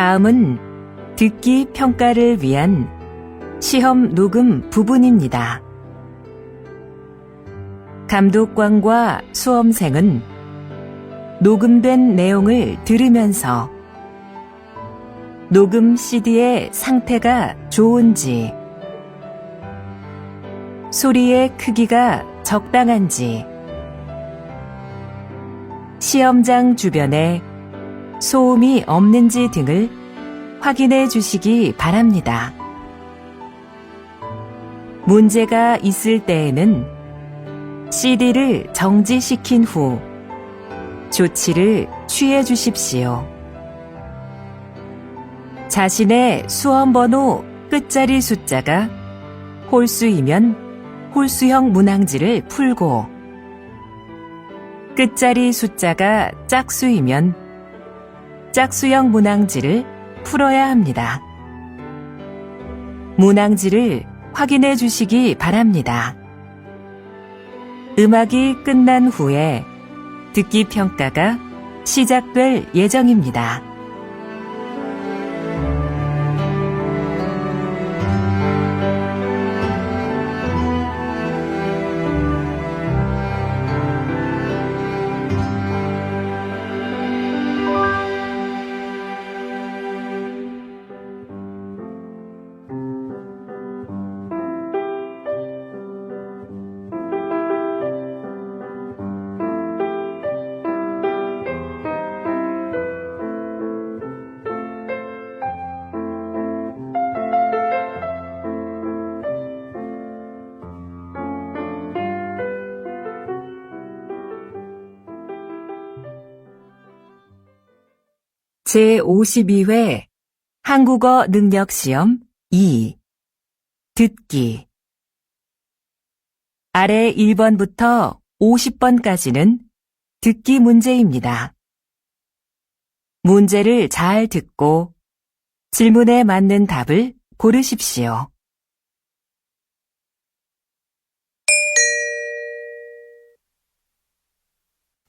다음은 듣기 평가를 위한 시험 녹음 부분입니다. 감독관과 수험생은 녹음된 내용을 들으면서 녹음 CD의 상태가 좋은지, 소리의 크기가 적당한지, 시험장 주변에 소음이 없는지 등을 확인해 주시기 바랍니다. 문제가 있을 때에는 CD를 정지시킨 후 조치를 취해 주십시오. 자신의 수험번호 끝자리 숫자가 홀수이면 홀수형 문항지를 풀고, 끝자리 숫자가 짝수이면 짝수형 문항지를 풀어야 합니다. 문항지를 확인해 주시기 바랍니다. 음악이 끝난 후에 듣기 평가가 시작될 예정입니다. 제52회 한국어 능력시험 2 듣기. 아래 1번부터 50번까지는 듣기 문제입니다. 문제를 잘 듣고 질문에 맞는 답을 고르십시오.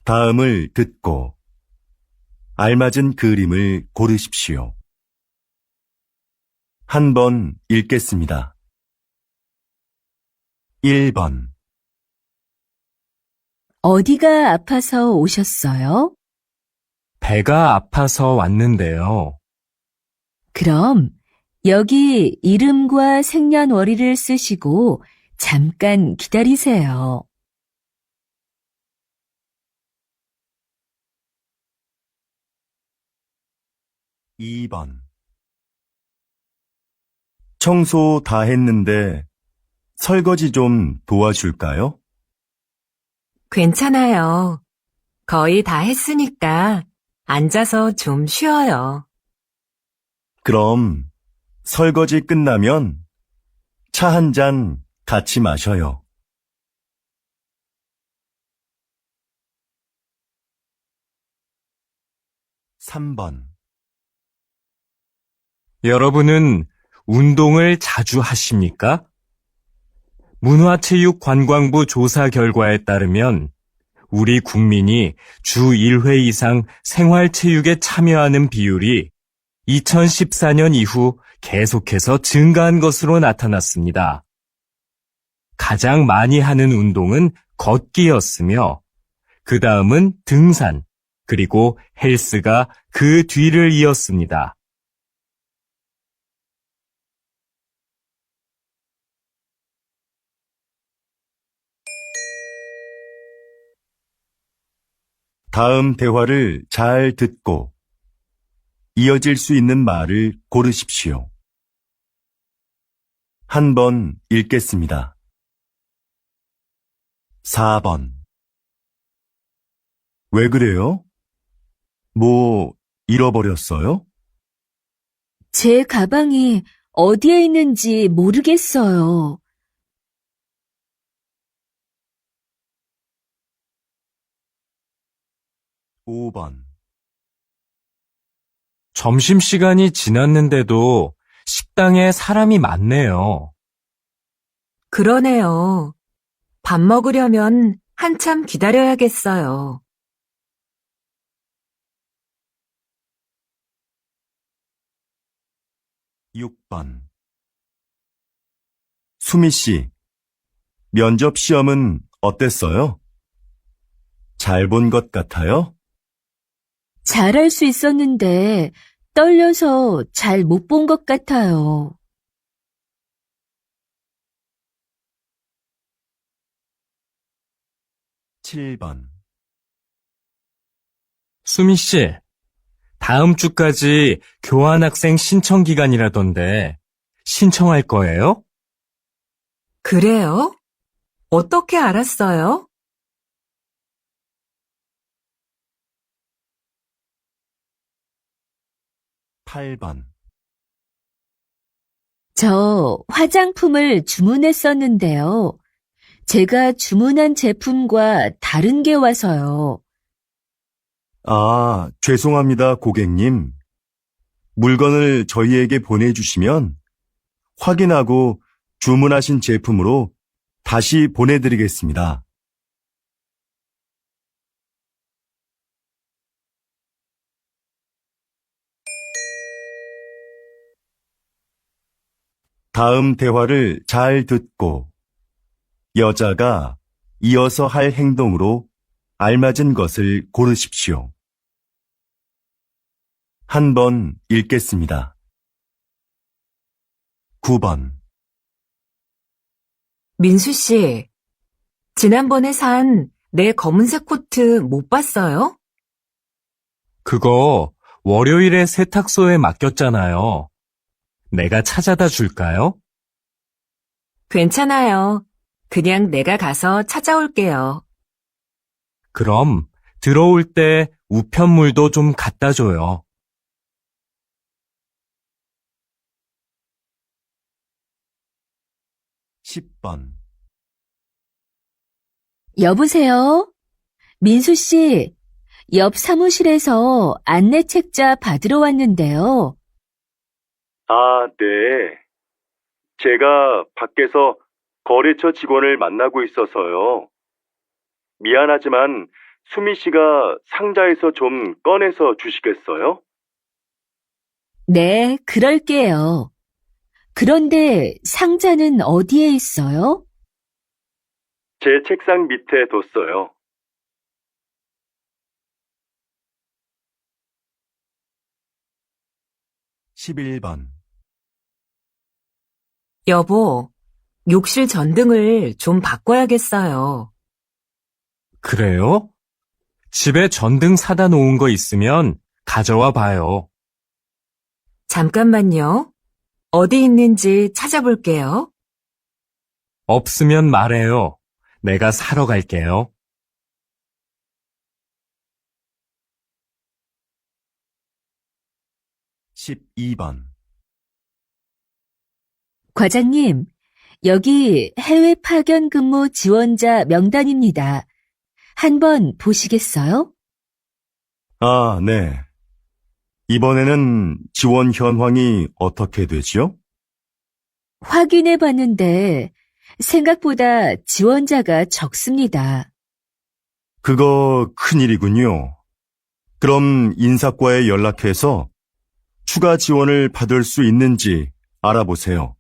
다음을 듣고 알맞은 그림을 고르십시오. 한 번 읽겠습니다. 1번. 어디가 아파서 오셨어요? 배가 아파서 왔는데요. 그럼 여기 이름과 생년월일을 쓰시고 잠깐 기다리세요. 2번. 청소 다 했는데 설거지 좀 도와줄까요? 괜찮아요. 거의 다 했으니까 앉아서 좀 쉬어요. 그럼 설거지 끝나면 차 한 잔 같이 마셔요. 3번. 여러분은 운동을 자주 하십니까? 문화체육관광부 조사 결과에 따르면 우리 국민이 주 1회 이상 생활체육에 참여하는 비율이 2014년 이후 계속해서 증가한 것으로 나타났습니다. 가장 많이 하는 운동은 걷기였으며 그 다음은 등산, 그리고 헬스가 그 뒤를 이었습니다. 다음 대화를 잘 듣고 이어질 수 있는 말을 고르십시오. 한 번 읽겠습니다. 4번. 왜 그래요? 뭐 잃어버렸어요? 제 가방이 어디에 있는지 모르겠어요. 5번. 점심시간이 지났는데도 식당에 사람이 많네요. 그러네요. 밥 먹으려면 한참 기다려야겠어요. 6번. 수미 씨, 면접 시험은 어땠어요? 잘 본 것 같아요? 잘할 수 있었는데 떨려서 잘 못 본 것 같아요. 7번. 수미 씨, 다음 주까지 교환학생 신청 기간이라던데 신청할 거예요? 그래요? 어떻게 알았어요? 8번. 저 화장품을 주문했었는데요. 제가 주문한 제품과 다른 게 와서요. 아, 죄송합니다, 고객님. 물건을 저희에게 보내주시면 확인하고 주문하신 제품으로 다시 보내드리겠습니다. 다음 대화를 잘 듣고 여자가 이어서 할 행동으로 알맞은 것을 고르십시오. 한 번 읽겠습니다. 9번. 민수 씨, 지난번에 산 내 검은색 코트 못 봤어요? 그거 월요일에 세탁소에 맡겼잖아요. 내가 찾아다 줄까요? 괜찮아요. 그냥 내가 가서 찾아올게요. 그럼 들어올 때 우편물도 좀 갖다 줘요. 10번. 여보세요? 민수 씨, 옆 사무실에서 안내 책자 받으러 왔는데요. 아, 네. 제가 밖에서 거래처 직원을 만나고 있어서요. 미안하지만 수미 씨가 상자에서 좀 꺼내서 주시겠어요? 네, 그럴게요. 그런데 상자는 어디에 있어요? 제 책상 밑에 뒀어요. 11번. 여보, 욕실 전등을 좀 바꿔야겠어요. 그래요? 집에 전등 사다 놓은 거 있으면 가져와 봐요. 잠깐만요. 어디 있는지 찾아볼게요. 없으면 말해요. 내가 사러 갈게요. 12번. 과장님, 여기 해외 파견 근무 지원자 명단입니다. 한번 보시겠어요? 아, 네. 이번에는 지원 현황이 어떻게 되지요? 확인해 봤는데 생각보다 지원자가 적습니다. 그거 큰일이군요. 그럼 인사과에 연락해서 추가 지원을 받을 수 있는지 알아보세요.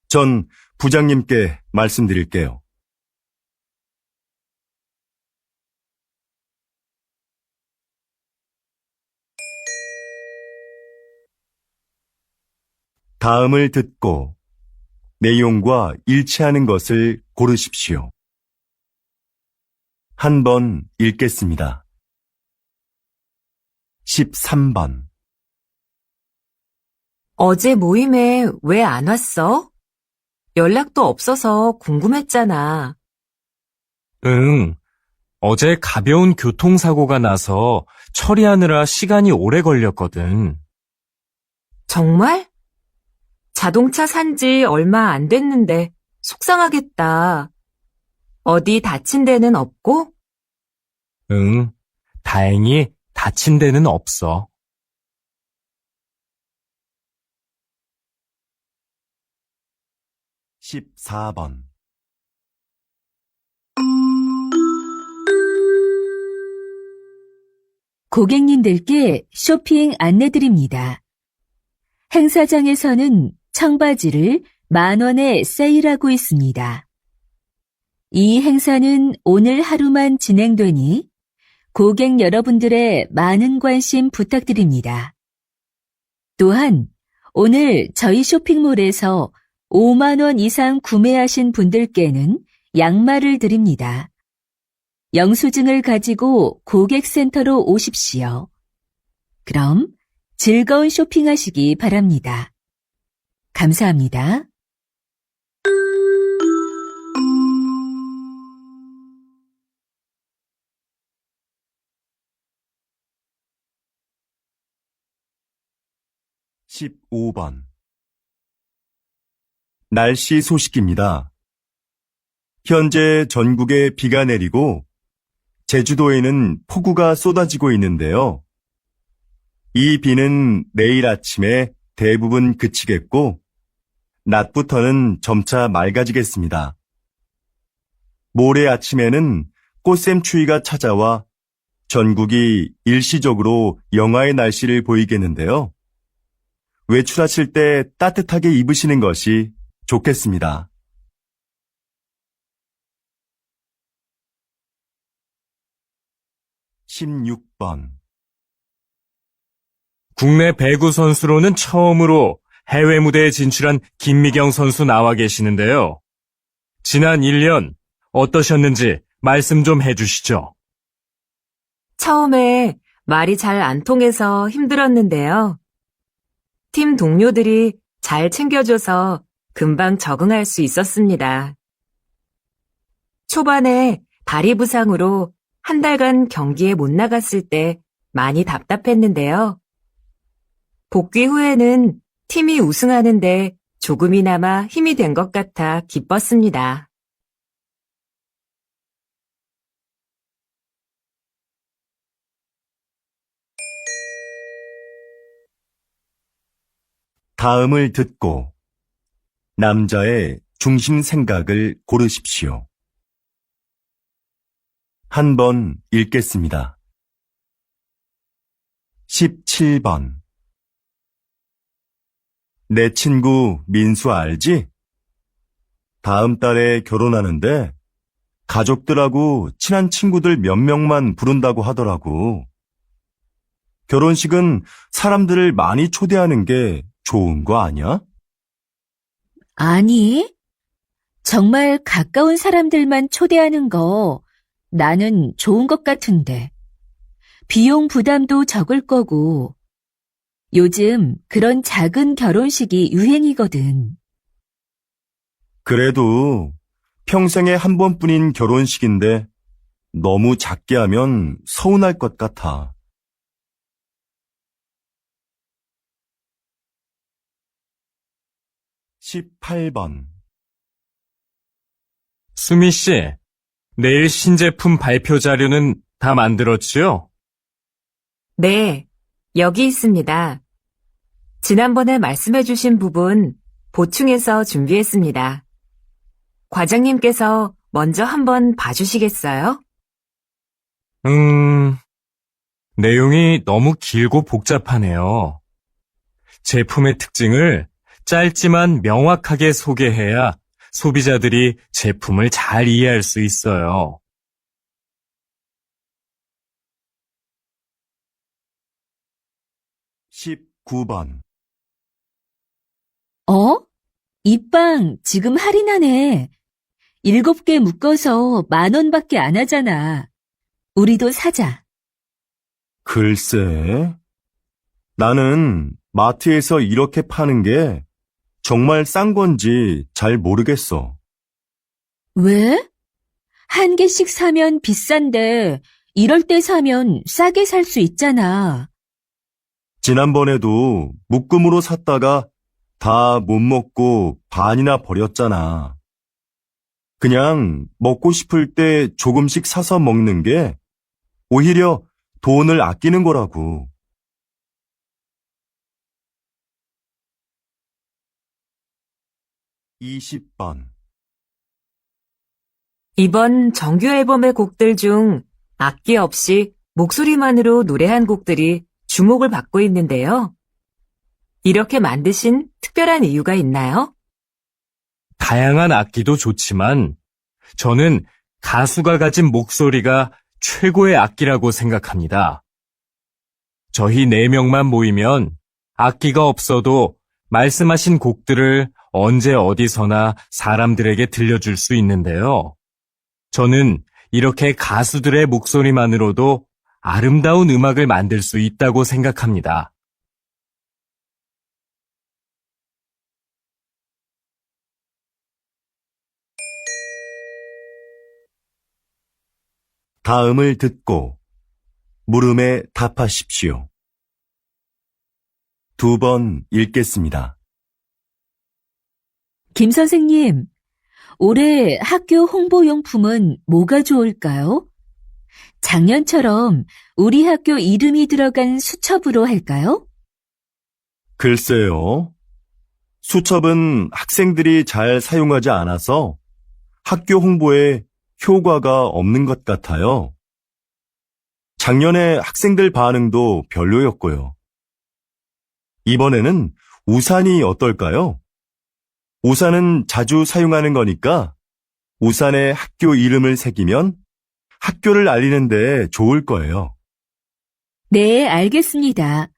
전 부장님께 말씀드릴게요. 다음을 듣고 내용과 일치하는 것을 고르십시오. 한 번 읽겠습니다. 13번. 어제 모임에 왜 안 왔어? 연락도 없어서 궁금했잖아. 응. 어제 가벼운 교통사고가 나서 처리하느라 시간이 오래 걸렸거든. 정말? 자동차 산지 얼마 안 됐는데 속상하겠다. 어디 다친 데는 없고? 응. 다행히 다친 데는 없어. 14번. 고객님들께 쇼핑 안내드립니다. 행사장에서는 청바지를 10,000원에 세일하고 있습니다. 이 행사는 오늘 하루만 진행되니 고객 여러분들의 많은 관심 부탁드립니다. 또한 오늘 저희 쇼핑몰에서 5만 원 이상 구매하신 분들께는 양말을 드립니다. 영수증을 가지고 고객센터로 오십시오. 그럼 즐거운 쇼핑하시기 바랍니다. 감사합니다. (15번) 날씨 소식입니다. 현재 전국에 비가 내리고 제주도에는 폭우가 쏟아지고 있는데요. 이 비는 내일 아침에 대부분 그치겠고 낮부터는 점차 맑아지겠습니다. 모레 아침에는 꽃샘추위가 찾아와 전국이 일시적으로 영하의 날씨를 보이겠는데요. 외출하실 때 따뜻하게 입으시는 것이 좋겠습니다. (16번) 국내 배구 선수로는 처음으로 해외 무대에 진출한 김미경 선수 나와 계시는데요. 지난 1년 어떠셨는지 말씀 좀 해주시죠. 처음에 말이 잘 안 통해서 힘들었는데요. 팀 동료들이 잘 챙겨줘서 금방 적응할 수 있었습니다. 초반에 다리 부상으로 한 달간 경기에 못 나갔을 때 많이 답답했는데요. 복귀 후에는 팀이 우승하는데 조금이나마 힘이 된 것 같아 기뻤습니다. 다음을 듣고 남자의 중심 생각을 고르십시오. 한 번 읽겠습니다. 17번 내 친구 민수 알지? 다음 달에 결혼하는데 가족들하고 친한 친구들 몇 명만 부른다고 하더라고. 결혼식은 사람들을 많이 초대하는 게 좋은 거 아니야? 아니, 정말 가까운 사람들만 초대하는 거 나는 좋은 것 같은데. 비용 부담도 적을 거고. 요즘 그런 작은 결혼식이 유행이거든. 그래도 평생에 한 번뿐인 결혼식인데 너무 작게 하면 서운할 것 같아. 18번 수미 씨, 내일 신제품 발표 자료는 다 만들었지요? 네, 여기 있습니다. 지난번에 말씀해주신 부분 보충해서 준비했습니다. 과장님께서 먼저 한번 봐주시겠어요? 내용이 너무 길고 복잡하네요. 제품의 특징을 짧지만 명확하게 소개해야 소비자들이 제품을 잘 이해할 수 있어요. 19번 이 빵 지금 할인하네. 7개 묶어서 10,000원밖에 안 하잖아. 우리도 사자. 글쎄, 나는 마트에서 이렇게 파는 게 정말 싼 건지 잘 모르겠어. 왜? 한 개씩 사면 비싼데 이럴 때 사면 싸게 살 수 있잖아. 지난번에도 묶음으로 샀다가 다 못 먹고 반이나 버렸잖아. 그냥 먹고 싶을 때 조금씩 사서 먹는 게 오히려 돈을 아끼는 거라고. 20번 이번 정규 앨범의 곡들 중 악기 없이 목소리만으로 노래한 곡들이 주목을 받고 있는데요. 이렇게 만드신 특별한 이유가 있나요? 다양한 악기도 좋지만 저는 가수가 가진 목소리가 최고의 악기라고 생각합니다. 저희 4명만 모이면 악기가 없어도 말씀하신 곡들을 언제 어디서나 사람들에게 들려줄 수 있는데요. 저는 이렇게 가수들의 목소리만으로도 아름다운 음악을 만들 수 있다고 생각합니다. 다음을 듣고 물음에 답하십시오. 2번 읽겠습니다. 김 선생님, 올해 학교 홍보용품은 뭐가 좋을까요? 작년처럼 우리 학교 이름이 들어간 수첩으로 할까요? 글쎄요. 수첩은 학생들이 잘 사용하지 않아서 학교 홍보에 효과가 없는 것 같아요. 작년에 학생들 반응도 별로였고요. 이번에는 우산이 어떨까요? 우산은 자주 사용하는 거니까 우산에 학교 이름을 새기면 학교를 알리는데 좋을 거예요. 네, 알겠습니다.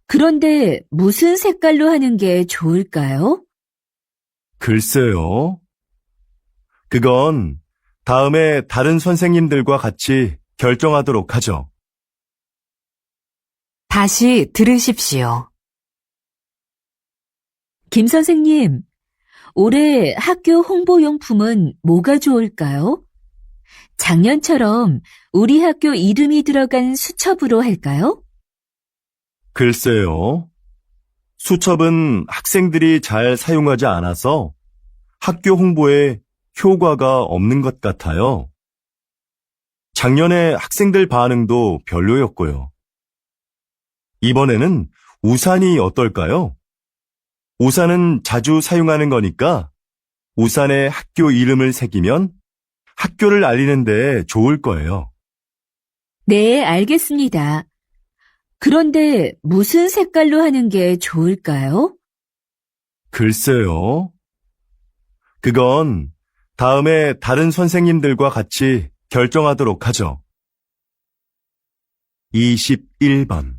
그런데 무슨 색깔로 하는 게 좋을까요? 글쎄요. 그건 다음에 다른 선생님들과 같이 결정하도록 하죠. 다시 들으십시오. 김 선생님, 올해 학교 홍보용품은 뭐가 좋을까요? 작년처럼 우리 학교 이름이 들어간 수첩으로 할까요? 글쎄요. 수첩은 학생들이 잘 사용하지 않아서 학교 홍보에 효과가 없는 것 같아요. 작년에 학생들 반응도 별로였고요. 이번에는 우산이 어떨까요? 우산은 자주 사용하는 거니까 우산에 학교 이름을 새기면 학교를 알리는데 좋을 거예요. 네, 알겠습니다. 그런데 무슨 색깔로 하는 게 좋을까요? 글쎄요. 그건 다음에 다른 선생님들과 같이 결정하도록 하죠. 21번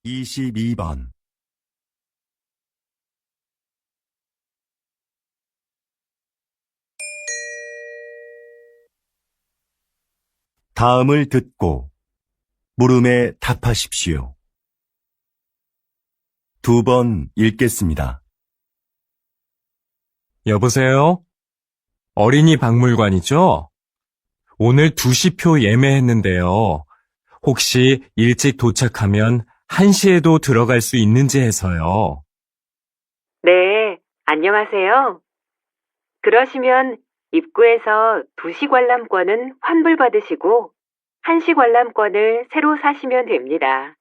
22번 다음을 듣고 물음에 답하십시오. 2번 읽겠습니다. 여보세요? 어린이 박물관이죠? 오늘 2시표 예매했는데요. 혹시 일찍 도착하면 1시에도 들어갈 수 있는지 해서요. 네, 안녕하세요. 그러시면 입구에서 2시 관람권은 환불받으시고 1시 관람권을 새로 사시면 됩니다.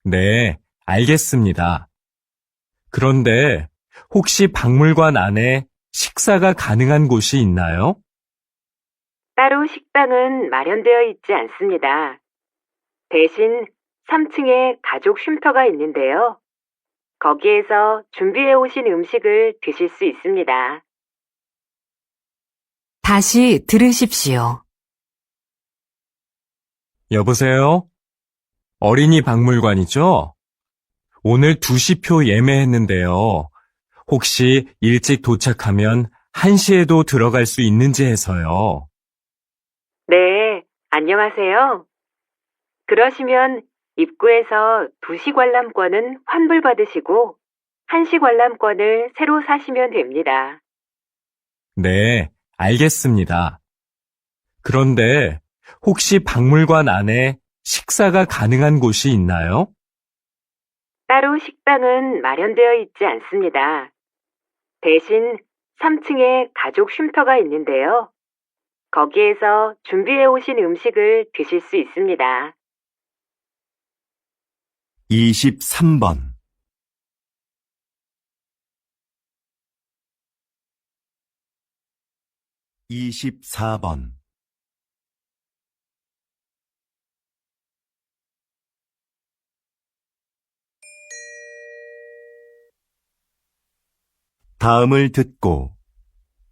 네, 알겠습니다. 그런데 혹시 박물관 안에 식사가 가능한 곳이 있나요? 따로 식당은 마련되어 있지 않습니다. 대신 3층에 가족 쉼터가 있는데요. 거기에서 준비해 오신 음식을 드실 수 있습니다. 다시 들으십시오. 여보세요? 어린이 박물관이죠? 오늘 2시표 예매했는데요. 혹시 일찍 도착하면 1시에도 들어갈 수 있는지 해서요. 네, 안녕하세요. 그러시면 입구에서 2시 관람권은 환불받으시고 1시 관람권을 새로 사시면 됩니다. 네, 알겠습니다. 그런데 혹시 박물관 안에 식사가 가능한 곳이 있나요? 따로 식당은 마련되어 있지 않습니다. 대신 3층에 가족 쉼터가 있는데요. 거기에서 준비해 오신 음식을 드실 수 있습니다. 23번 24번 다음을 듣고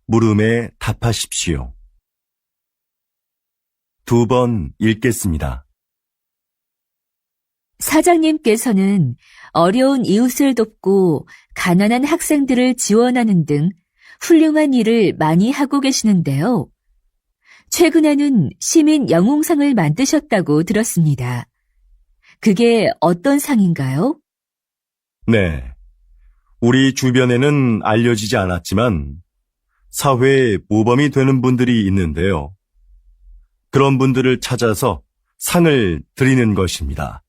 물음에 답하십시오. 2번 읽겠습니다. 사장님께서는 어려운 이웃을 돕고 가난한 학생들을 지원하는 등 훌륭한 일을 많이 하고 계시는데요. 최근에는 시민 영웅상을 만드셨다고 들었습니다. 그게 어떤 상인가요? 네. 우리 주변에는 알려지지 않았지만 사회에 모범이 되는 분들이 있는데요. 그런 분들을 찾아서 상을 드리는 것입니다.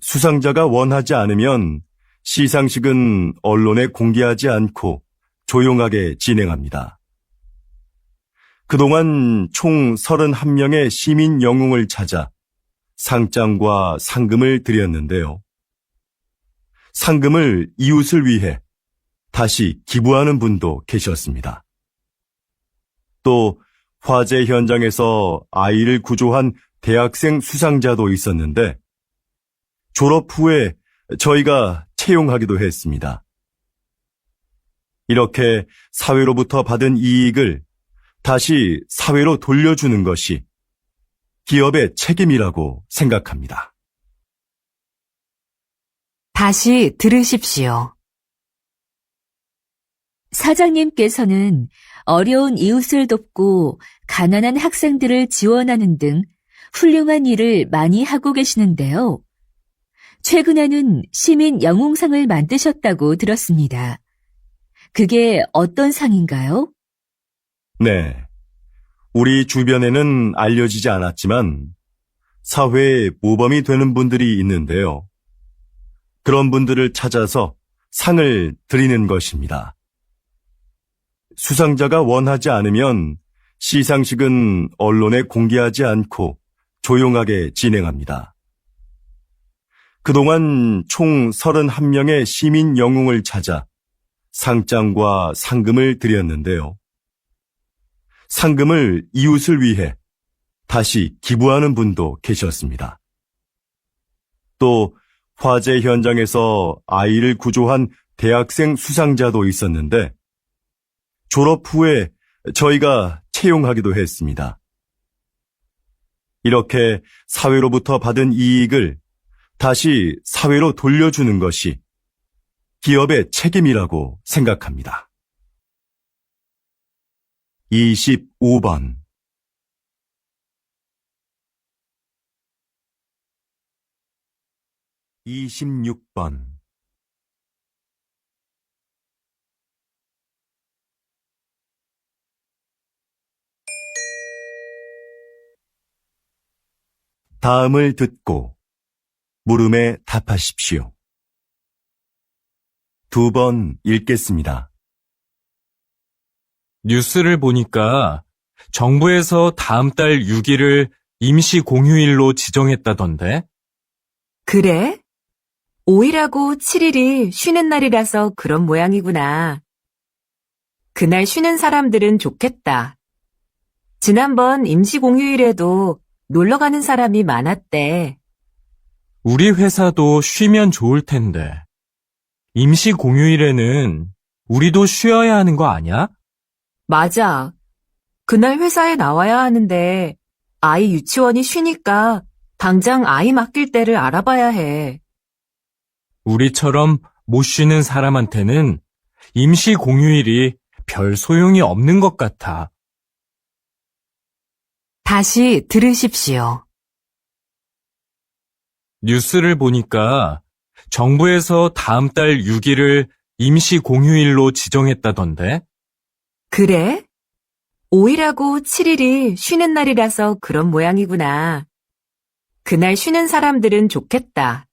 수상자가 원하지 않으면 시상식은 언론에 공개하지 않고 조용하게 진행합니다. 그동안 총 31명의 시민 영웅을 찾아 상장과 상금을 드렸는데요. 상금을 이웃을 위해 다시 기부하는 분도 계셨습니다. 또 화재 현장에서 아이를 구조한 대학생 수상자도 있었는데 졸업 후에 저희가 채용하기도 했습니다. 이렇게 사회로부터 받은 이익을 다시 사회로 돌려주는 것이 기업의 책임이라고 생각합니다. 다시 들으십시오. 사장님께서는 어려운 이웃을 돕고 가난한 학생들을 지원하는 등 훌륭한 일을 많이 하고 계시는데요. 최근에는 시민 영웅상을 만드셨다고 들었습니다. 그게 어떤 상인가요? 네. 우리 주변에는 알려지지 않았지만 사회에 모범이 되는 분들이 있는데요. 그런 분들을 찾아서 상을 드리는 것입니다. 수상자가 원하지 않으면 시상식은 언론에 공개하지 않고 조용하게 진행합니다. 그동안 총 31명의 시민 영웅을 찾아 상장과 상금을 드렸는데요. 상금을 이웃을 위해 다시 기부하는 분도 계셨습니다. 또 화재 현장에서 아이를 구조한 대학생 수상자도 있었는데 졸업 후에 저희가 채용하기도 했습니다. 이렇게 사회로부터 받은 이익을 다시 사회로 돌려주는 것이 기업의 책임이라고 생각합니다. 25번 26번 다음을 듣고 물음에 답하십시오. 2번 읽겠습니다. 뉴스를 보니까 정부에서 다음 달 6일을 임시 공휴일로 지정했다던데? 그래? 5일하고 7일이 쉬는 날이라서 그런 모양이구나. 그날 쉬는 사람들은 좋겠다. 지난번 임시공휴일에도 놀러 가는 사람이 많았대. 우리 회사도 쉬면 좋을 텐데. 임시 공휴일에는 우리도 쉬어야 하는 거 아니야? 맞아. 그날 회사에 나와야 하는데 아이 유치원이 쉬니까 당장 아이 맡길 때를 알아봐야 해. 우리처럼 못 쉬는 사람한테는 임시 공휴일이 별 소용이 없는 것 같아. 다시 들으십시오. 뉴스를 보니까 정부에서 다음 달 6일을 임시 공휴일로 지정했다던데? 그래? 5일하고 7일이 쉬는 날이라서 그런 모양이구나. 그날 쉬는 사람들은 좋겠다.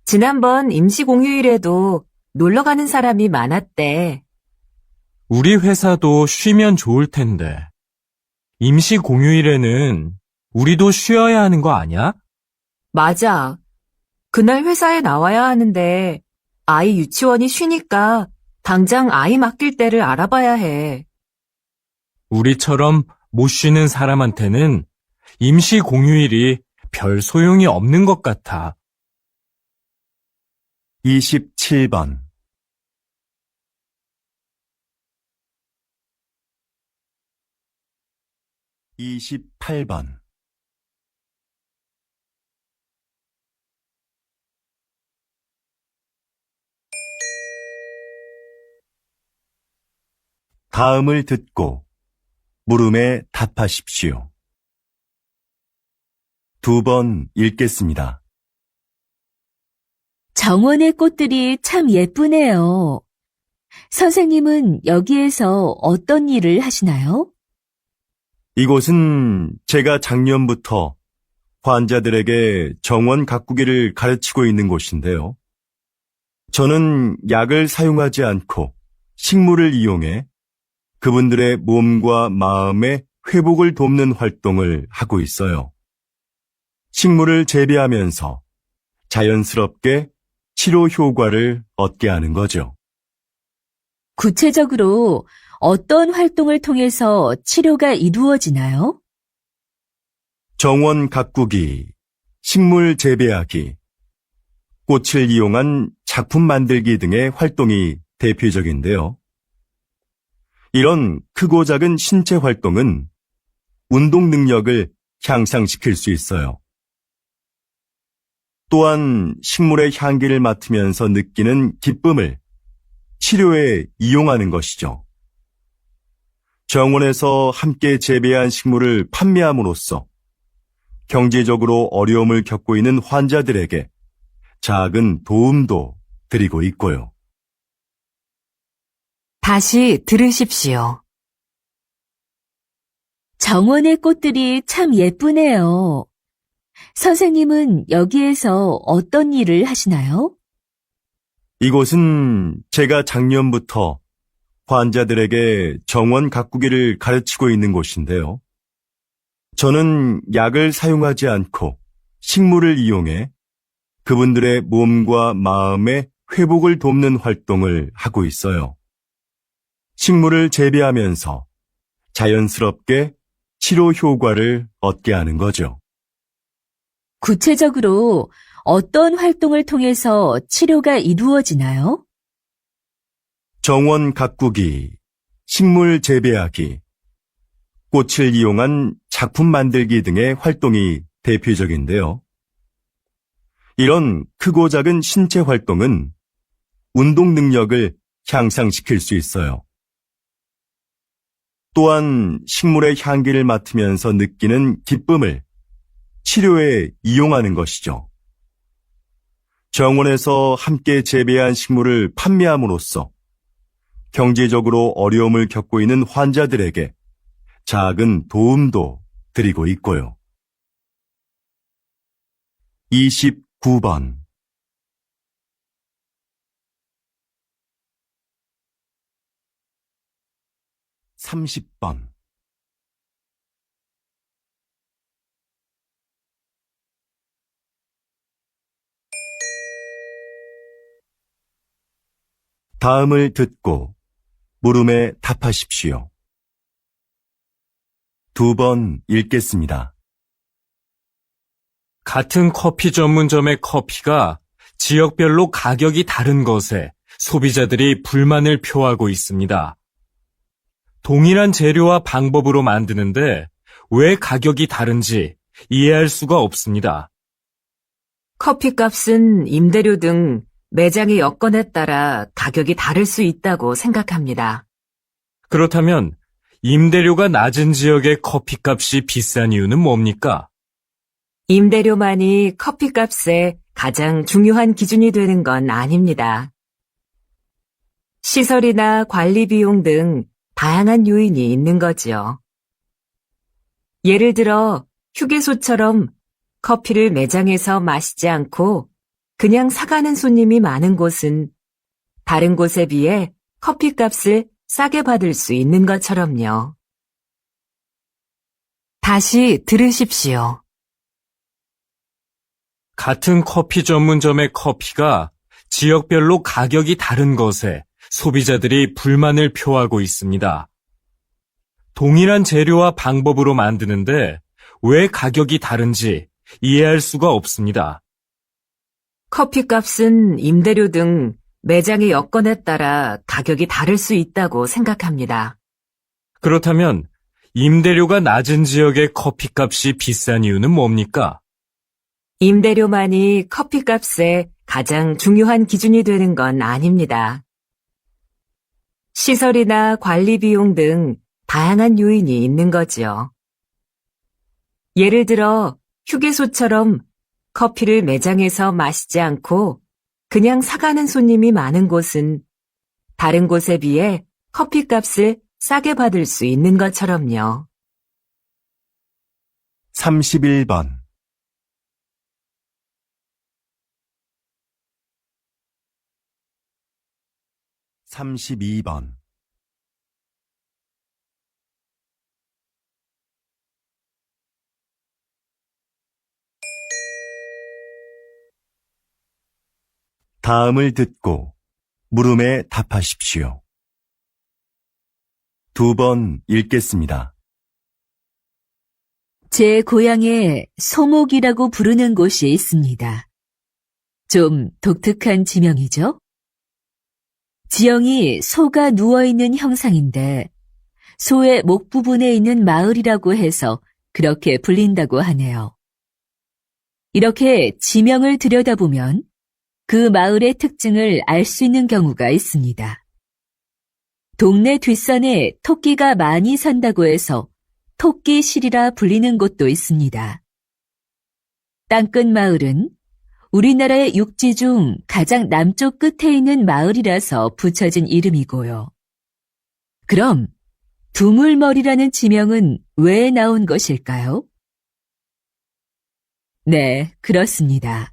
지난번 임시공휴일에도 놀러 가는 사람이 많았대. 우리 회사도 쉬면 좋을 텐데. 임시 공휴일에는 우리도 쉬어야 하는 거 아니야? 맞아. 그날 회사에 나와야 하는데 아이 유치원이 쉬니까 당장 아이 맡길 때를 알아봐야 해. 우리처럼 못 쉬는 사람한테는 임시 공휴일이 별 소용이 없는 것 같아. 27번 28번. 다음을 듣고 물음에 답하십시오. 2번 읽겠습니다. 정원의 꽃들이 참 예쁘네요. 선생님은 여기에서 어떤 일을 하시나요? 이곳은 제가 작년부터 환자들에게 정원 가꾸기를 가르치고 있는 곳인데요. 저는 약을 사용하지 않고 식물을 이용해 그분들의 몸과 마음의 회복을 돕는 활동을 하고 있어요. 식물을 재배하면서 자연스럽게 치료 효과를 얻게 하는 거죠. 구체적으로 어떤 활동을 통해서 치료가 이루어지나요? 정원 가꾸기, 식물 재배하기, 꽃을 이용한 작품 만들기 등의 활동이 대표적인데요. 이런 크고 작은 신체 활동은 운동 능력을 향상시킬 수 있어요. 또한 식물의 향기를 맡으면서 느끼는 기쁨을 치료에 이용하는 것이죠. 정원에서 함께 재배한 식물을 판매함으로써 경제적으로 어려움을 겪고 있는 환자들에게 작은 도움도 드리고 있고요. 다시 들으십시오. 정원의 꽃들이 참 예쁘네요. 선생님은 여기에서 어떤 일을 하시나요? 이곳은 제가 작년부터 환자들에게 정원 가꾸기를 가르치고 있는 곳인데요. 저는 약을 사용하지 않고 식물을 이용해 그분들의 몸과 마음의 회복을 돕는 활동을 하고 있어요. 식물을 재배하면서 자연스럽게 치료 효과를 얻게 하는 거죠. 구체적으로 어떤 활동을 통해서 치료가 이루어지나요? 정원 가꾸기, 식물 재배하기, 꽃을 이용한 작품 만들기 등의 활동이 대표적인데요. 이런 크고 작은 신체 활동은 운동 능력을 향상시킬 수 있어요. 또한 식물의 향기를 맡으면서 느끼는 기쁨을 치료에 이용하는 것이죠. 정원에서 함께 재배한 식물을 판매함으로써 경제적으로 어려움을 겪고 있는 환자들에게 작은 도움도 드리고 있고요. 29번. (30번) 다음을 듣고 물음에 답하십시오. 2번 읽겠습니다. 같은 커피 전문점의 커피가 지역별로 가격이 다른 것에 소비자들이 불만을 표하고 있습니다. 동일한 재료와 방법으로 만드는데 왜 가격이 다른지 이해할 수가 없습니다. 커피값은 임대료 등 매장의 여건에 따라 가격이 다를 수 있다고 생각합니다. 그렇다면 임대료가 낮은 지역의 커피값이 비싼 이유는 뭡니까? 임대료만이 커피값의 가장 중요한 기준이 되는 건 아닙니다. 시설이나 관리 비용 등 다양한 요인이 있는 거지요. 예를 들어 휴게소처럼 커피를 매장에서 마시지 않고 그냥 사가는 손님이 많은 곳은 다른 곳에 비해 커피값을 싸게 받을 수 있는 것처럼요. 다시 들으십시오. 같은 커피 전문점의 커피가 지역별로 가격이 다른 것에 소비자들이 불만을 표하고 있습니다. 동일한 재료와 방법으로 만드는데 왜 가격이 다른지 이해할 수가 없습니다. 커피값은 임대료 등 매장의 여건에 따라 가격이 다를 수 있다고 생각합니다. 그렇다면 임대료가 낮은 지역의 커피값이 비싼 이유는 뭡니까? 임대료만이 커피값의 가장 중요한 기준이 되는 건 아닙니다. 시설이나 관리 비용 등 다양한 요인이 있는 거지요. 예를 들어 휴게소처럼 커피를 매장에서 마시지 않고 그냥 사가는 손님이 많은 곳은 다른 곳에 비해 커피값을 싸게 받을 수 있는 것처럼요. 31번. 32번. 다음을 듣고 물음에 답하십시오. 2번 읽겠습니다. 제 고향에 소목이라고 부르는 곳이 있습니다. 좀 독특한 지명이죠? 지형이 소가 누워있는 형상인데 소의 목 부분에 있는 마을이라고 해서 그렇게 불린다고 하네요. 이렇게 지명을 들여다보면 그 마을의 특징을 알 수 있는 경우가 있습니다. 동네 뒷산에 토끼가 많이 산다고 해서 토끼실이라 불리는 곳도 있습니다. 땅끝 마을은 우리나라의 육지 중 가장 남쪽 끝에 있는 마을이라서 붙여진 이름이고요. 그럼 두물머리라는 지명은 왜 나온 것일까요? 네, 그렇습니다.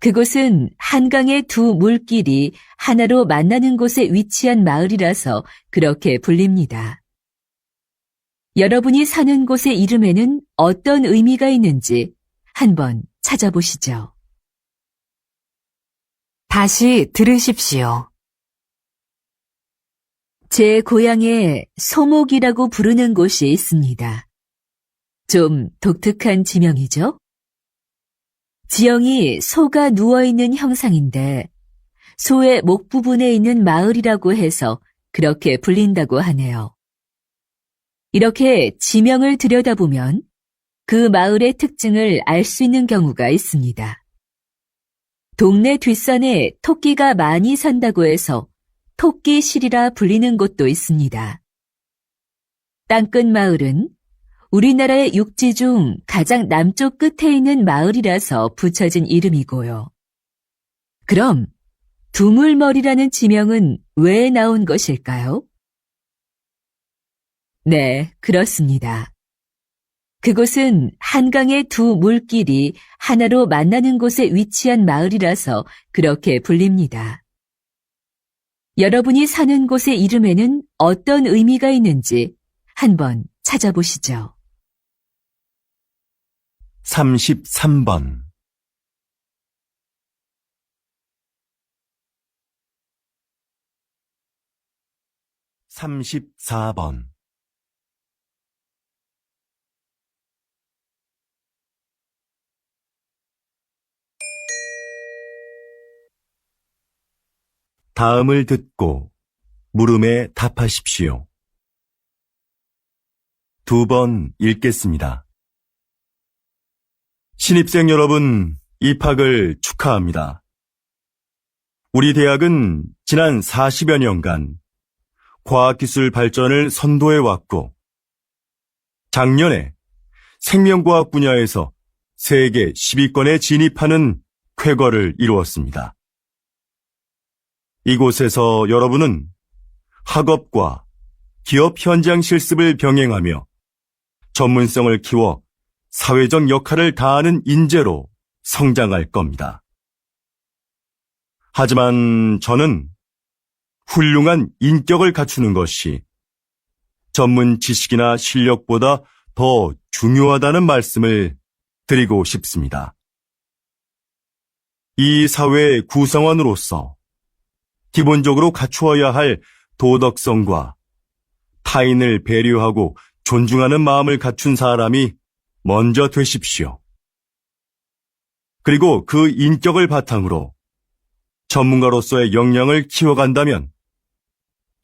그곳은 한강의 두 물길이 하나로 만나는 곳에 위치한 마을이라서 그렇게 불립니다. 여러분이 사는 곳의 이름에는 어떤 의미가 있는지 한번 찾아보시죠. 다시 들으십시오. 제 고향에 소목이라고 부르는 곳이 있습니다. 좀 독특한 지명이죠? 지형이 소가 누워있는 형상인데 소의 목 부분에 있는 마을이라고 해서 그렇게 불린다고 하네요. 이렇게 지명을 들여다보면 그 마을의 특징을 알 수 있는 경우가 있습니다. 동네 뒷산에 토끼가 많이 산다고 해서 토끼실이라 불리는 곳도 있습니다. 땅끝 마을은 우리나라의 육지 중 가장 남쪽 끝에 있는 마을이라서 붙여진 이름이고요. 그럼 두물머리라는 지명은 왜 나온 것일까요? 네, 그렇습니다. 그곳은 한강의 두 물길이 하나로 만나는 곳에 위치한 마을이라서 그렇게 불립니다. 여러분이 사는 곳의 이름에는 어떤 의미가 있는지 한번 찾아보시죠. 33번. 34번. 다음을 듣고 물음에 답하십시오. 2번 읽겠습니다. 신입생 여러분, 입학을 축하합니다. 우리 대학은 지난 40여 년간 과학기술 발전을 선도해왔고, 작년에 생명과학 분야에서 세계 10위권에 진입하는 쾌거를 이루었습니다. 이곳에서 여러분은 학업과 기업 현장 실습을 병행하며 전문성을 키워 사회적 역할을 다하는 인재로 성장할 겁니다. 하지만 저는 훌륭한 인격을 갖추는 것이 전문 지식이나 실력보다 더 중요하다는 말씀을 드리고 싶습니다. 이 사회의 구성원으로서 기본적으로 갖추어야 할 도덕성과 타인을 배려하고 존중하는 마음을 갖춘 사람이 먼저 되십시오. 그리고 그 인격을 바탕으로 전문가로서의 역량을 키워간다면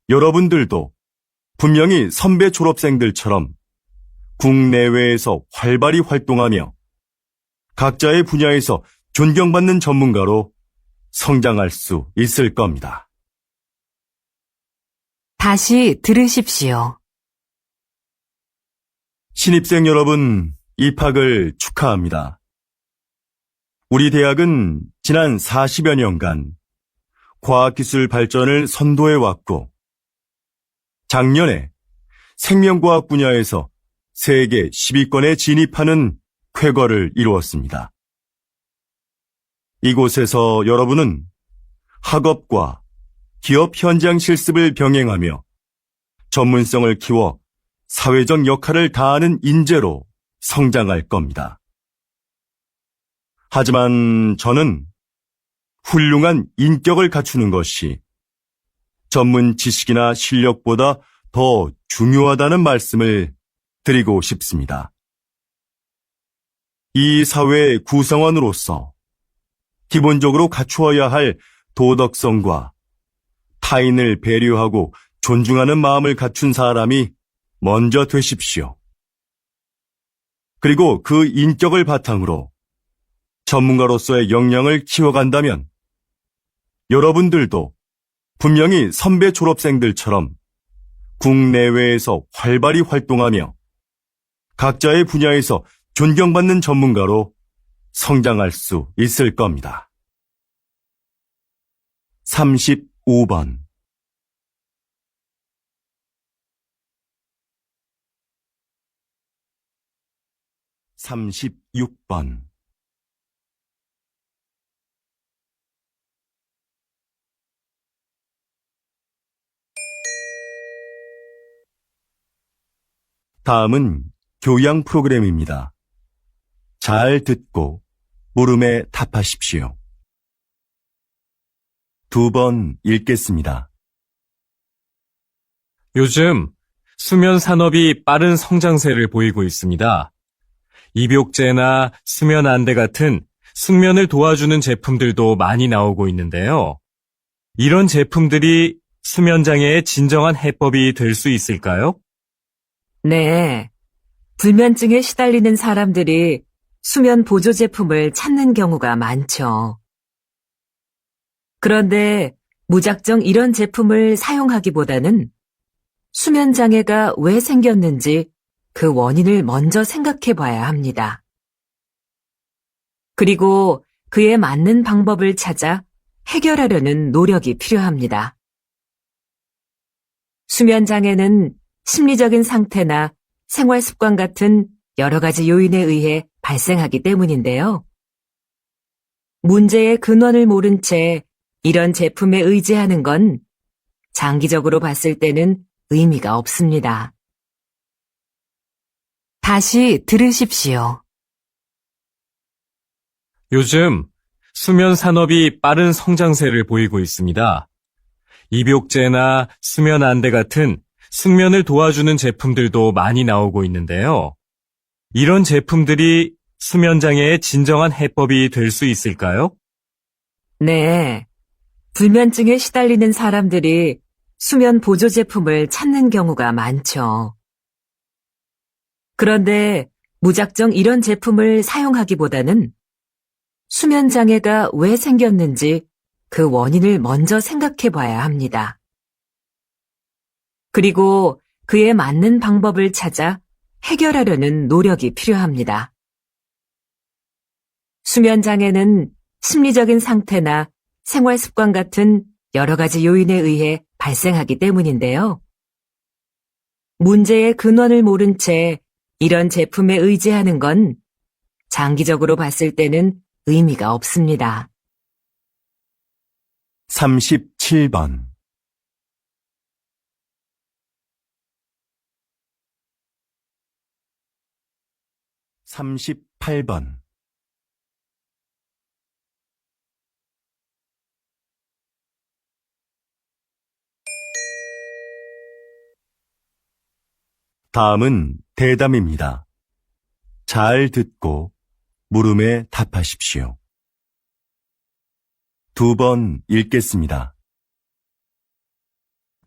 여러분들도 분명히 선배 졸업생들처럼 국내외에서 활발히 활동하며 각자의 분야에서 존경받는 전문가로 성장할 수 있을 겁니다. 다시 들으십시오. 신입생 여러분, 입학을 축하합니다. 우리 대학은 지난 40여 년간 과학기술 발전을 선도해왔고, 작년에 생명과학 분야에서 세계 10위권에 진입하는 쾌거를 이루었습니다. 이곳에서 여러분은 학업과 기업 현장 실습을 병행하며 전문성을 키워 사회적 역할을 다하는 인재로 성장할 겁니다. 하지만 저는 훌륭한 인격을 갖추는 것이 전문 지식이나 실력보다 더 중요하다는 말씀을 드리고 싶습니다. 이 사회의 구성원으로서 기본적으로 갖추어야 할 도덕성과 타인을 배려하고 존중하는 마음을 갖춘 사람이 먼저 되십시오. 그리고 그 인격을 바탕으로 전문가로서의 역량을 키워간다면 여러분들도 분명히 선배 졸업생들처럼 국내외에서 활발히 활동하며 각자의 분야에서 존경받는 전문가로 성장할 수 있을 겁니다. 35번 36번 다음은 교양 프로그램입니다. 잘 듣고 물음에 답하십시오. 2번 읽겠습니다. 요즘 수면 산업이 빠른 성장세를 보이고 있습니다. 입욕제나 수면 안대 같은 숙면을 도와주는 제품들도 많이 나오고 있는데요. 이런 제품들이 수면 장애의 진정한 해법이 될 수 있을까요? 네. 불면증에 시달리는 사람들이 수면 보조 제품을 찾는 경우가 많죠. 그런데 무작정 이런 제품을 사용하기보다는 수면 장애가 왜 생겼는지 그 원인을 먼저 생각해 봐야 합니다. 그리고 그에 맞는 방법을 찾아 해결하려는 노력이 필요합니다. 수면 장애는 심리적인 상태나 생활 습관 같은 여러 가지 요인에 의해 발생하기 때문인데요. 문제의 근원을 모른 채 이런 제품에 의지하는 건 장기적으로 봤을 때는 의미가 없습니다. 다시 들으십시오. 요즘 수면 산업이 빠른 성장세를 보이고 있습니다. 입욕제나 수면 안대 같은 숙면을 도와주는 제품들도 많이 나오고 있는데요. 이런 제품들이 수면 장애의 진정한 해법이 될 수 있을까요? 네. 불면증에 시달리는 사람들이 수면 보조 제품을 찾는 경우가 많죠. 그런데 무작정 이런 제품을 사용하기보다는 수면 장애가 왜 생겼는지 그 원인을 먼저 생각해 봐야 합니다. 그리고 그에 맞는 방법을 찾아 해결하려는 노력이 필요합니다. 수면 장애는 심리적인 상태나 생활 습관 같은 여러 가지 요인에 의해 발생하기 때문인데요. 문제의 근원을 모른 채 이런 제품에 의지하는 건 장기적으로 봤을 때는 의미가 없습니다. 37번 38번 다음은 대담입니다. 잘 듣고 물음에 답하십시오. 2번 읽겠습니다.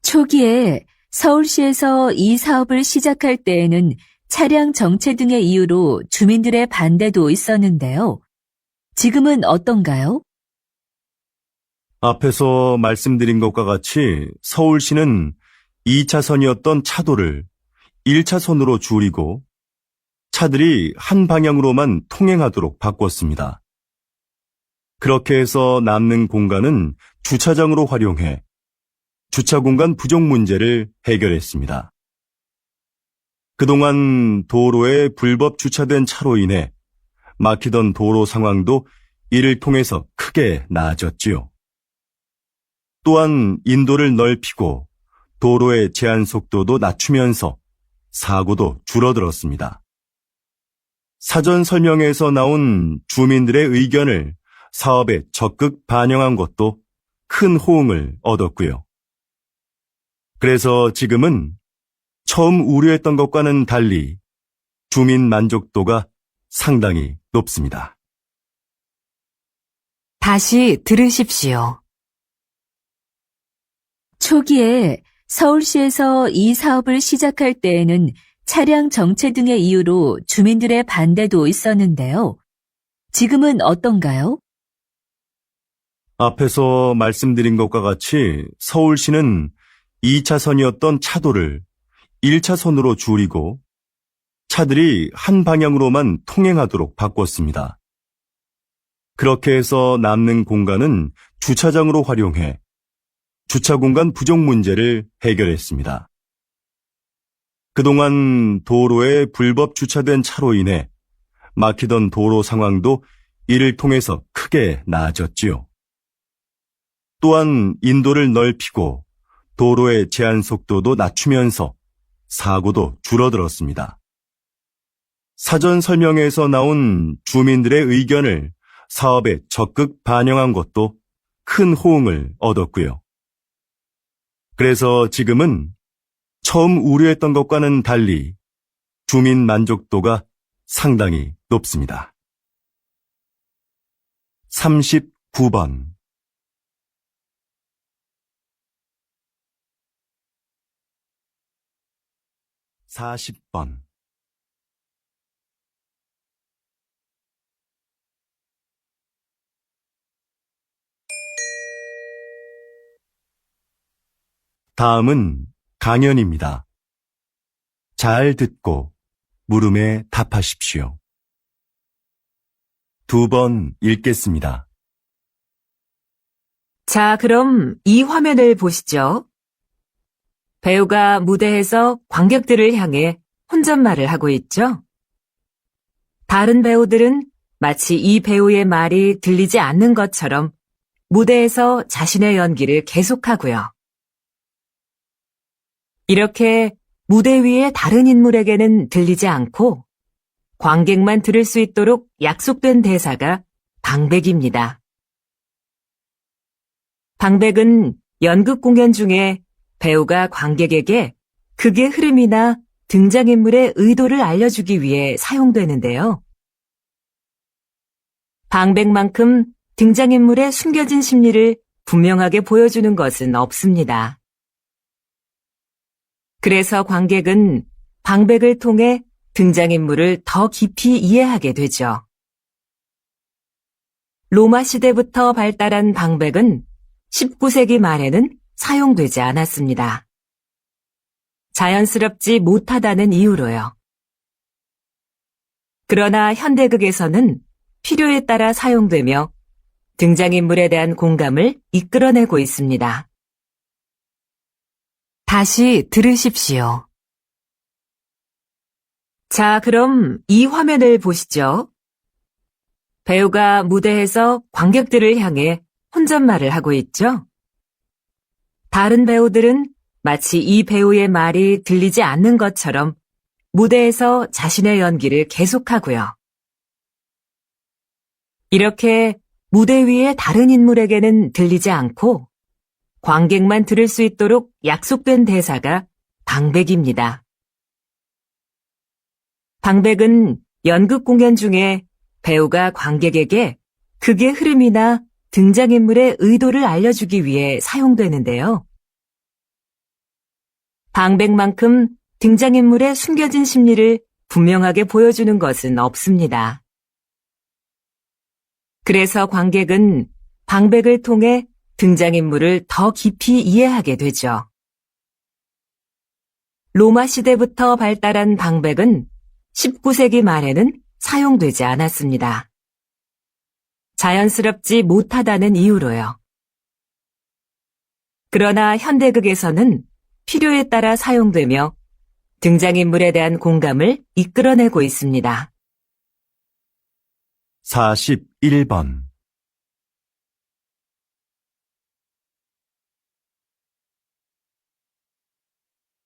초기에 서울시에서 이 사업을 시작할 때에는 차량 정체 등의 이유로 주민들의 반대도 있었는데요. 지금은 어떤가요? 앞에서 말씀드린 것과 같이 서울시는 2차선이었던 차도를 1차선으로 줄이고 차들이 한 방향으로만 통행하도록 바꿨습니다. 그렇게 해서 남는 공간은 주차장으로 활용해 주차 공간 부족 문제를 해결했습니다. 그동안 도로에 불법 주차된 차로 인해 막히던 도로 상황도 이를 통해서 크게 나아졌지요. 또한 인도를 넓히고 도로의 제한 속도도 낮추면서 사고도 줄어들었습니다. 사전 설명회에서 나온 주민들의 의견을 사업에 적극 반영한 것도 큰 호응을 얻었고요. 그래서 지금은 처음 우려했던 것과는 달리 주민 만족도가 상당히 높습니다. 다시 들으십시오. 초기에 서울시에서 이 사업을 시작할 때에는 차량 정체 등의 이유로 주민들의 반대도 있었는데요. 지금은 어떤가요? 앞에서 말씀드린 것과 같이 서울시는 2차선이었던 차도를 1차선으로 줄이고 차들이 한 방향으로만 통행하도록 바꿨습니다. 그렇게 해서 남는 공간은 주차장으로 활용해 주차 공간 부족 문제를 해결했습니다. 그동안 도로에 불법 주차된 차로 인해 막히던 도로 상황도 이를 통해서 크게 나아졌지요. 또한 인도를 넓히고 도로의 제한 속도도 낮추면서 사고도 줄어들었습니다. 사전 설명회에서 나온 주민들의 의견을 사업에 적극 반영한 것도 큰 호응을 얻었고요. 그래서 지금은 처음 우려했던 것과는 달리 주민 만족도가 상당히 높습니다. 39번 40번 다음은 강연입니다. 잘 듣고 물음에 답하십시오. 2번 읽겠습니다. 자, 그럼 이 화면을 보시죠. 배우가 무대에서 관객들을 향해 혼잣말을 하고 있죠. 다른 배우들은 마치 이 배우의 말이 들리지 않는 것처럼 무대에서 자신의 연기를 계속하고요. 이렇게 무대 위의 다른 인물에게는 들리지 않고 관객만 들을 수 있도록 약속된 대사가 방백입니다. 방백은 연극 공연 중에 배우가 관객에게 극의 흐름이나 등장인물의 의도를 알려주기 위해 사용되는데요. 방백만큼 등장인물의 숨겨진 심리를 분명하게 보여주는 것은 없습니다. 그래서 관객은 방백을 통해 등장인물을 더 깊이 이해하게 되죠. 로마 시대부터 발달한 방백은 19세기 말에는 사용되지 않았습니다. 자연스럽지 못하다는 이유로요. 그러나 현대극에서는 필요에 따라 사용되며 등장인물에 대한 공감을 이끌어내고 있습니다. 다시 들으십시오. 자, 그럼 이 화면을 보시죠. 배우가 무대에서 관객들을 향해 혼잣말을 하고 있죠. 다른 배우들은 마치 이 배우의 말이 들리지 않는 것처럼 무대에서 자신의 연기를 계속하고요. 이렇게 무대 위의 다른 인물에게는 들리지 않고 관객만 들을 수 있도록 약속된 대사가 방백입니다. 방백은 연극 공연 중에 배우가 관객에게 극의 흐름이나 등장인물의 의도를 알려주기 위해 사용되는데요. 방백만큼 등장인물의 숨겨진 심리를 분명하게 보여주는 것은 없습니다. 그래서 관객은 방백을 통해 등장인물을 더 깊이 이해하게 되죠. 로마 시대부터 발달한 방백은 19세기 말에는 사용되지 않았습니다. 자연스럽지 못하다는 이유로요. 그러나 현대극에서는 필요에 따라 사용되며 등장인물에 대한 공감을 이끌어내고 있습니다. 41번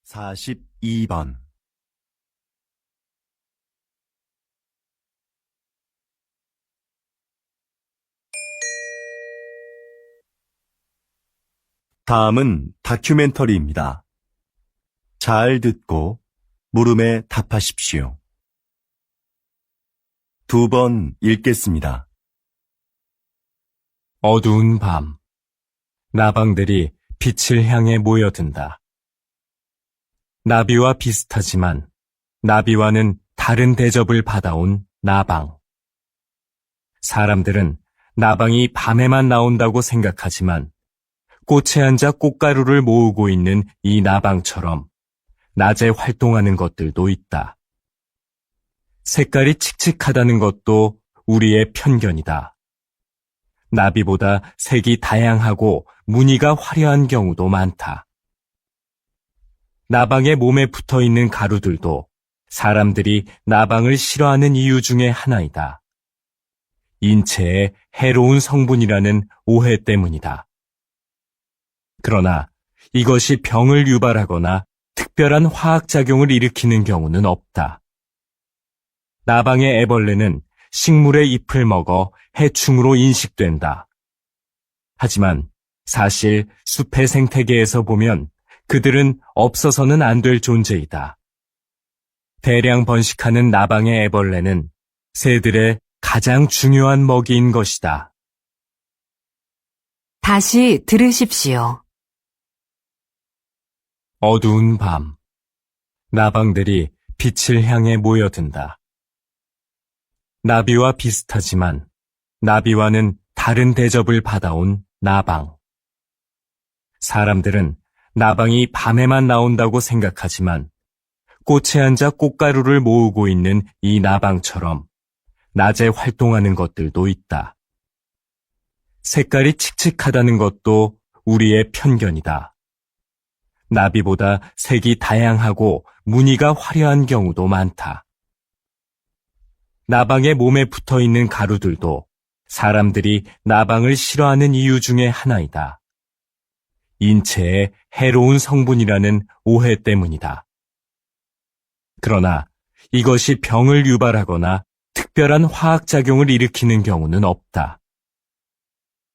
42번 다음은 다큐멘터리입니다. 잘 듣고 물음에 답하십시오. 2번 읽겠습니다. 어두운 밤. 나방들이 빛을 향해 모여든다. 나비와 비슷하지만 나비와는 다른 대접을 받아온 나방. 사람들은 나방이 밤에만 나온다고 생각하지만 꽃에 앉아 꽃가루를 모으고 있는 이 나방처럼 낮에 활동하는 것들도 있다. 색깔이 칙칙하다는 것도 우리의 편견이다. 나비보다 색이 다양하고 무늬가 화려한 경우도 많다. 나방의 몸에 붙어 있는 가루들도 사람들이 나방을 싫어하는 이유 중에 하나이다. 인체에 해로운 성분이라는 오해 때문이다. 그러나 이것이 병을 유발하거나 특별한 화학작용을 일으키는 경우는 없다. 나방의 애벌레는 식물의 잎을 먹어 해충으로 인식된다. 하지만 사실 숲의 생태계에서 보면 그들은 없어서는 안 될 존재이다. 대량 번식하는 나방의 애벌레는 새들의 가장 중요한 먹이인 것이다. 다시 들으십시오. 어두운 밤. 나방들이 빛을 향해 모여든다. 나비와 비슷하지만 나비와는 다른 대접을 받아온 나방. 사람들은 나방이 밤에만 나온다고 생각하지만 꽃에 앉아 꽃가루를 모으고 있는 이 나방처럼 낮에 활동하는 것들도 있다. 색깔이 칙칙하다는 것도 우리의 편견이다. 나비보다 색이 다양하고 무늬가 화려한 경우도 많다. 나방의 몸에 붙어 있는 가루들도 사람들이 나방을 싫어하는 이유 중에 하나이다. 인체에 해로운 성분이라는 오해 때문이다. 그러나 이것이 병을 유발하거나 특별한 화학작용을 일으키는 경우는 없다.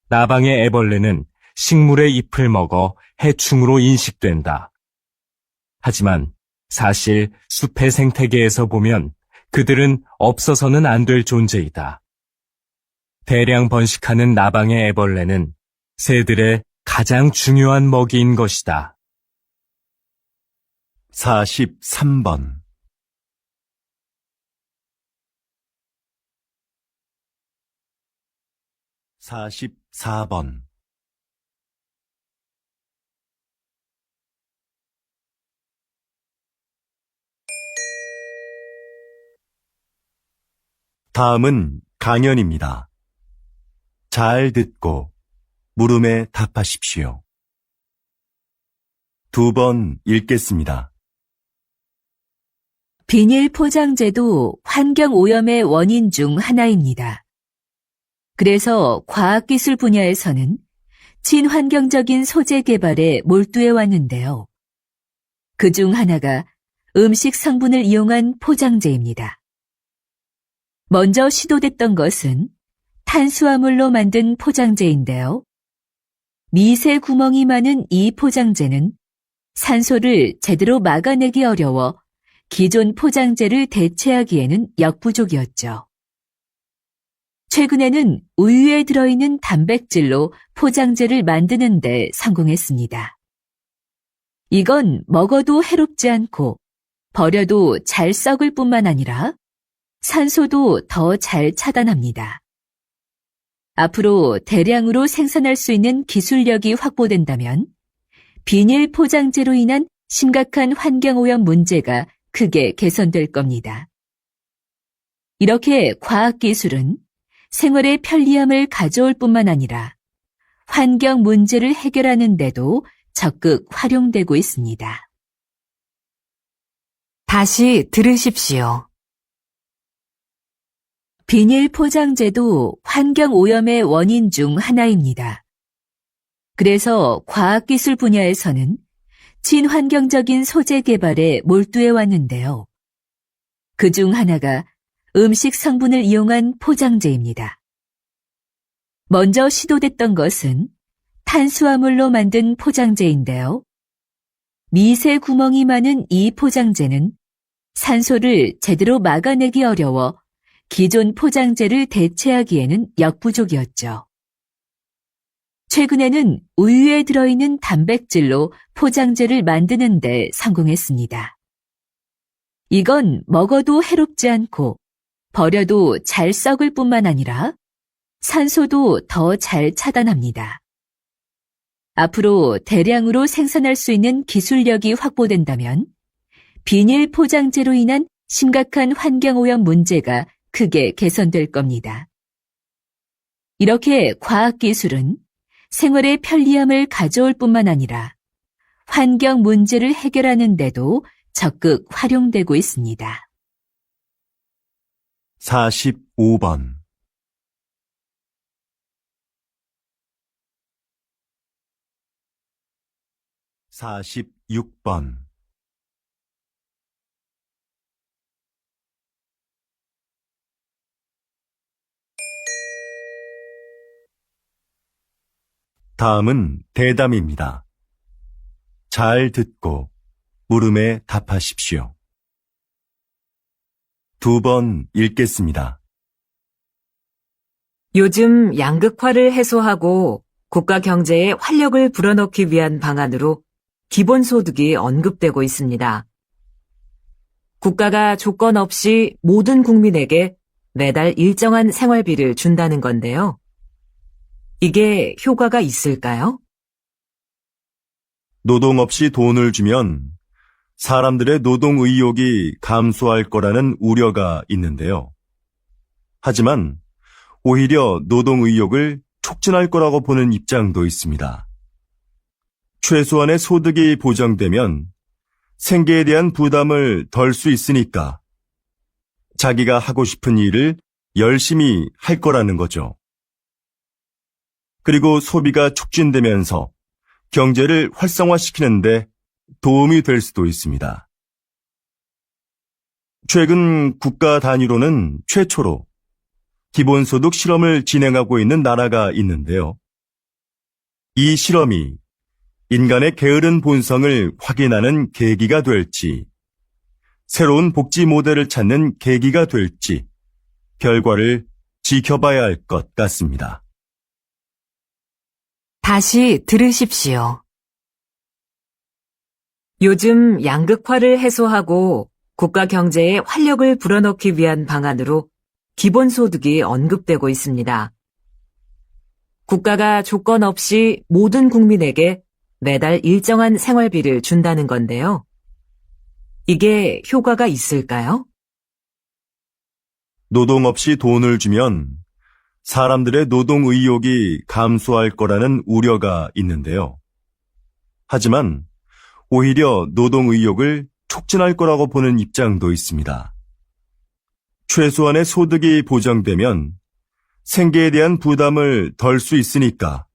나방의 애벌레는 식물의 잎을 먹어 해충으로 인식된다. 하지만 사실 숲의 생태계에서 보면 그들은 없어서는 안 될 존재이다. 대량 번식하는 나방의 애벌레는 새들의 가장 중요한 먹이인 것이다. 43번 44번 다음은 강연입니다. 잘 듣고 물음에 답하십시오. 2번 읽겠습니다. 비닐 포장재도 환경 오염의 원인 중 하나입니다. 그래서 과학기술 분야에서는 친환경적인 소재 개발에 몰두해 왔는데요. 그중 하나가 음식 성분을 이용한 포장재입니다. 먼저 시도됐던 것은 탄수화물로 만든 포장재인데요. 미세 구멍이 많은 이 포장재는 산소를 제대로 막아내기 어려워 기존 포장재를 대체하기에는 역부족이었죠. 최근에는 우유에 들어있는 단백질로 포장재를 만드는 데 성공했습니다. 이건 먹어도 해롭지 않고 버려도 잘 썩을 뿐만 아니라 산소도 더 잘 차단합니다. 앞으로 대량으로 생산할 수 있는 기술력이 확보된다면 비닐 포장재로 인한 심각한 환경오염 문제가 크게 개선될 겁니다. 이렇게 과학기술은 생활의 편리함을 가져올 뿐만 아니라 환경 문제를 해결하는 데도 적극 활용되고 있습니다. 다시 들으십시오. 비닐 포장재도 환경오염의 원인 중 하나입니다. 그래서 과학기술 분야에서는 친환경적인 소재 개발에 몰두해 왔는데요. 그중 하나가 음식 성분을 이용한 포장재입니다. 먼저 시도됐던 것은 탄수화물로 만든 포장재인데요. 미세 구멍이 많은 이 포장재는 산소를 제대로 막아내기 어려워 기존 포장재를 대체하기에는 역부족이었죠. 최근에는 우유에 들어있는 단백질로 포장재를 만드는 데 성공했습니다. 이건 먹어도 해롭지 않고 버려도 잘 썩을 뿐만 아니라 산소도 더 잘 차단합니다. 앞으로 대량으로 생산할 수 있는 기술력이 확보된다면 비닐 포장재로 인한 심각한 환경오염 문제가 크게 개선될 겁니다. 이렇게 과학기술은 생활의 편리함을 가져올 뿐만 아니라 환경 문제를 해결하는 데도 적극 활용되고 있습니다. 45번 46번 다음은 대담입니다. 잘 듣고 물음에 답하십시오. 2번 읽겠습니다. 요즘 양극화를 해소하고 국가 경제에 활력을 불어넣기 위한 방안으로 기본소득이 언급되고 있습니다. 국가가 조건 없이 모든 국민에게 매달 일정한 생활비를 준다는 건데요. 이게 효과가 있을까요? 노동 없이 돈을 주면 사람들의 노동 의욕이 감소할 거라는 우려가 있는데요. 하지만 오히려 노동 의욕을 촉진할 거라고 보는 입장도 있습니다. 최소한의 소득이 보장되면 생계에 대한 부담을 덜 수 있으니까 자기가 하고 싶은 일을 열심히 할 거라는 거죠. 그리고 소비가 촉진되면서 경제를 활성화시키는데 도움이 될 수도 있습니다. 최근 국가 단위로는 최초로 기본소득 실험을 진행하고 있는 나라가 있는데요. 이 실험이 인간의 게으른 본성을 확인하는 계기가 될지, 새로운 복지 모델을 찾는 계기가 될지 결과를 지켜봐야 할 것 같습니다. 다시 들으십시오. 요즘 양극화를 해소하고 국가 경제에 활력을 불어넣기 위한 방안으로 기본소득이 언급되고 있습니다. 국가가 조건 없이 모든 국민에게 매달 일정한 생활비를 준다는 건데요. 이게 효과가 있을까요? 노동 없이 돈을 주면 사람들의 노동 의욕이 감소할 거라는 우려가 있는데요. 하지만 오히려 노동 의욕을 촉진할 거라고 보는 입장도 있습니다. 최소한의 소득이 보장되면 생계에 대한 부담을 덜 수 있으니까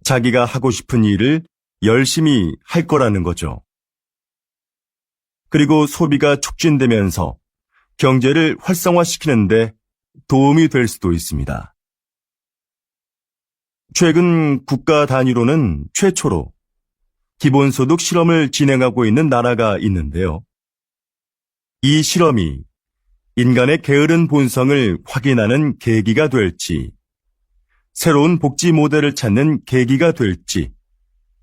자기가 하고 싶은 일을 열심히 할 거라는 거죠. 그리고 소비가 촉진되면서 경제를 활성화시키는데 도움이 될 수도 있습니다. 최근 국가 단위로는 최초로 기본소득 실험을 진행하고 있는 나라가 있는데요. 이 실험이 인간의 게으른 본성을 확인하는 계기가 될지, 새로운 복지 모델을 찾는 계기가 될지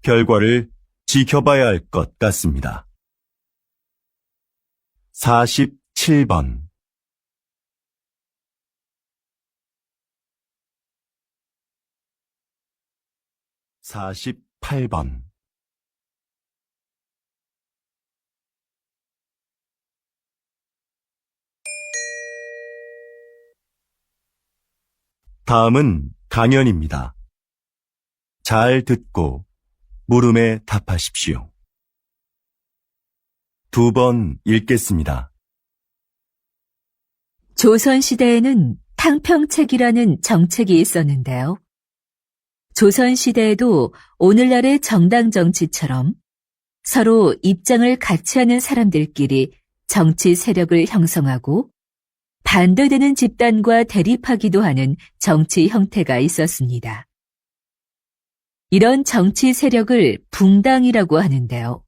결과를 지켜봐야 할 것 같습니다. 47번 48번 다음은 강연입니다. 잘 듣고 물음에 답하십시오. 2번 읽겠습니다. 조선시대에는 탕평책이라는 정책이 있었는데요. 조선시대에도 오늘날의 정당 정치처럼 서로 입장을 같이 하는 사람들끼리 정치 세력을 형성하고 반대되는 집단과 대립하기도 하는 정치 형태가 있었습니다. 이런 정치 세력을 붕당이라고 하는데요.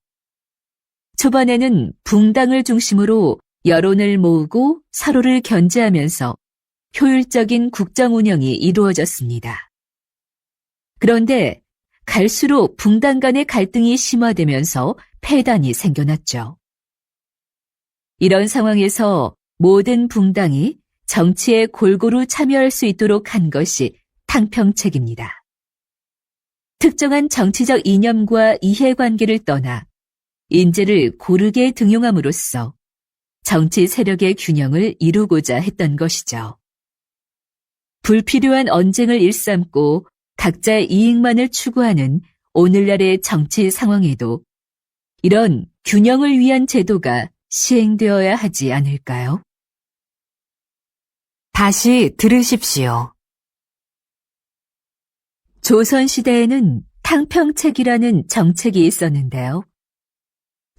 초반에는 붕당을 중심으로 여론을 모으고 서로를 견제하면서 효율적인 국정 운영이 이루어졌습니다. 그런데 갈수록 붕당 간의 갈등이 심화되면서 폐단이 생겨났죠. 이런 상황에서 모든 붕당이 정치에 골고루 참여할 수 있도록 한 것이 탕평책입니다. 특정한 정치적 이념과 이해관계를 떠나 인재를 고르게 등용함으로써 정치 세력의 균형을 이루고자 했던 것이죠. 불필요한 언쟁을 일삼고 각자의 이익만을 추구하는 오늘날의 정치 상황에도 이런 균형을 위한 제도가 시행되어야 하지 않을까요? 다시 들으십시오. 조선시대에는 탕평책이라는 정책이 있었는데요.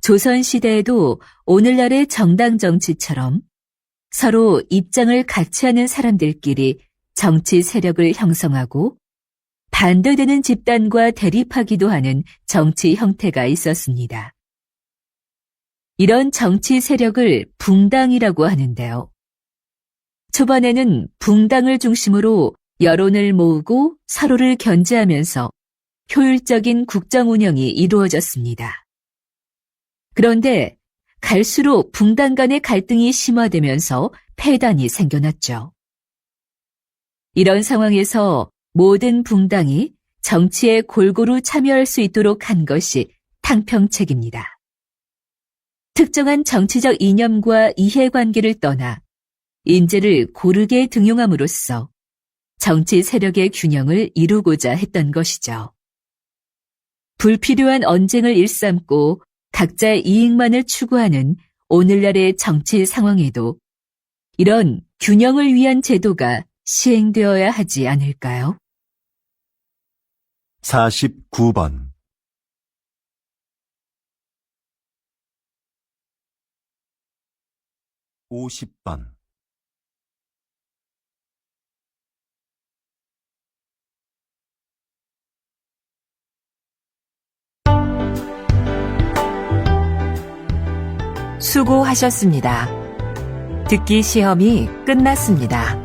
조선시대에도 오늘날의 정당 정치처럼 서로 입장을 같이 하는 사람들끼리 정치 세력을 형성하고 반대되는 집단과 대립하기도 하는 정치 형태가 있었습니다. 이런 정치 세력을 붕당이라고 하는데요. 초반에는 붕당을 중심으로 여론을 모으고 서로를 견제하면서 효율적인 국정 운영이 이루어졌습니다. 그런데 갈수록 붕당 간의 갈등이 심화되면서 폐단이 생겨났죠. 이런 상황에서 모든 붕당이 정치에 골고루 참여할 수 있도록 한 것이 탕평책입니다. 특정한 정치적 이념과 이해관계를 떠나 인재를 고르게 등용함으로써 정치 세력의 균형을 이루고자 했던 것이죠. 불필요한 언쟁을 일삼고 각자의 이익만을 추구하는 오늘날의 정치 상황에도 이런 균형을 위한 제도가 시행되어야 하지 않을까요? 49번 50번 수고하셨습니다. 듣기 시험이 끝났습니다.